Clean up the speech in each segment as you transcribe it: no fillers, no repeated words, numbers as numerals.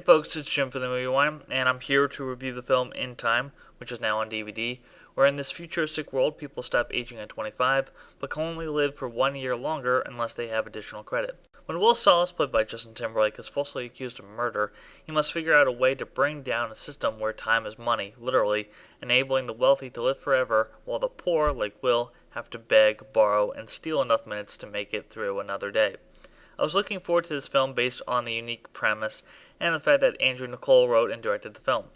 folks, it's Jim for the Movie Wine, and I'm here to review the film In Time, which is now on DVD, where in this futuristic world people stop aging at 25, but can only live for 1 year longer unless they have additional credit. When Will Salas, played by Justin Timberlake, is falsely accused of murder, he must figure out a way to bring down a system where time is money, literally, enabling the wealthy to live forever, while the poor, like Will, have to beg, borrow, and steal enough minutes to make it through another day. I was looking forward to this film based on the unique premise and the fact that Andrew Niccol wrote and directed the film.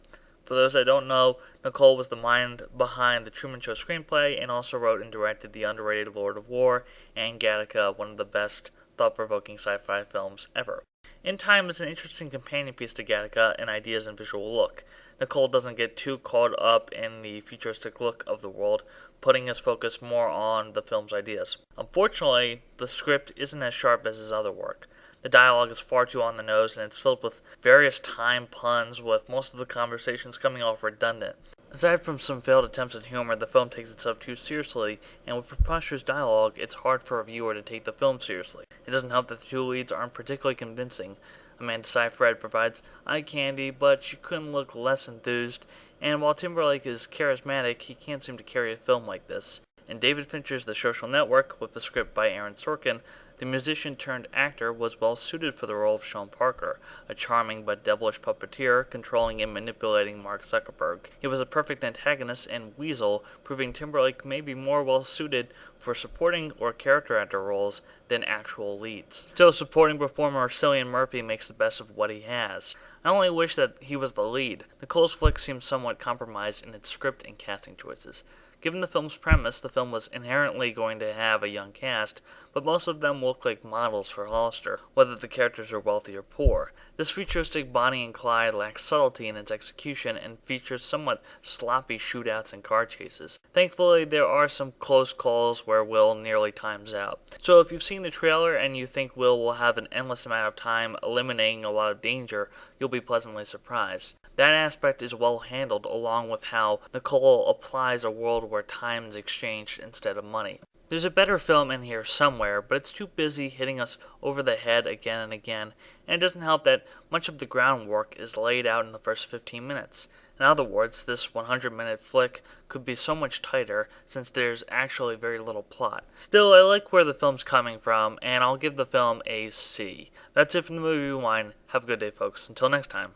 For those that don't know, Niccol was the mind behind the Truman Show screenplay and also wrote and directed the underrated Lord of War and Gattaca, one of the best thought-provoking sci-fi films ever. In Time is an interesting companion piece to Gattaca in ideas and visual look. Niccol doesn't get too caught up in the futuristic look of the world, putting his focus more on the film's ideas. Unfortunately, the script isn't as sharp as his other work. The dialogue is far too on the nose, and it's filled with various time puns, with most of the conversations coming off redundant. Aside from some failed attempts at humor, the film takes itself too seriously, and with preposterous dialogue, it's hard for a viewer to take the film seriously. It doesn't help that the two leads aren't particularly convincing. Amanda Seyfried provides eye candy, but she couldn't look less enthused, and while Timberlake is charismatic, he can't seem to carry a film like this. In David Fincher's The Social Network, with the script by Aaron Sorkin, the musician-turned-actor was well suited for the role of Sean Parker, a charming but devilish puppeteer controlling and manipulating Mark Zuckerberg. He was a perfect antagonist and weasel, proving Timberlake may be more well suited for supporting or character actor roles than actual leads. Still, supporting performer Cillian Murphy makes the best of what he has. I only wish that he was the lead. Nicol's flick seems somewhat compromised in its script and casting choices. Given the film's premise, the film was inherently going to have a young cast, but most of them look like models for Hollister, whether the characters are wealthy or poor. This futuristic Bonnie and Clyde lacks subtlety in its execution and features somewhat sloppy shootouts and car chases. Thankfully, there are some close calls where Will nearly times out. So if you've seen the trailer and you think Will will have an endless amount of time eliminating a lot of danger, you'll be pleasantly surprised. That aspect is well handled, along with how Niccol applies a world where time is exchanged instead of money. There's a better film in here somewhere, but it's too busy hitting us over the head again and again, and it doesn't help that much of the groundwork is laid out in the first 15 minutes. In other words, this 100-minute flick could be so much tighter since there's actually very little plot. Still, I like where the film's coming from, and I'll give the film a C. That's it from the Movie Wine. Have a good day, folks. Until next time.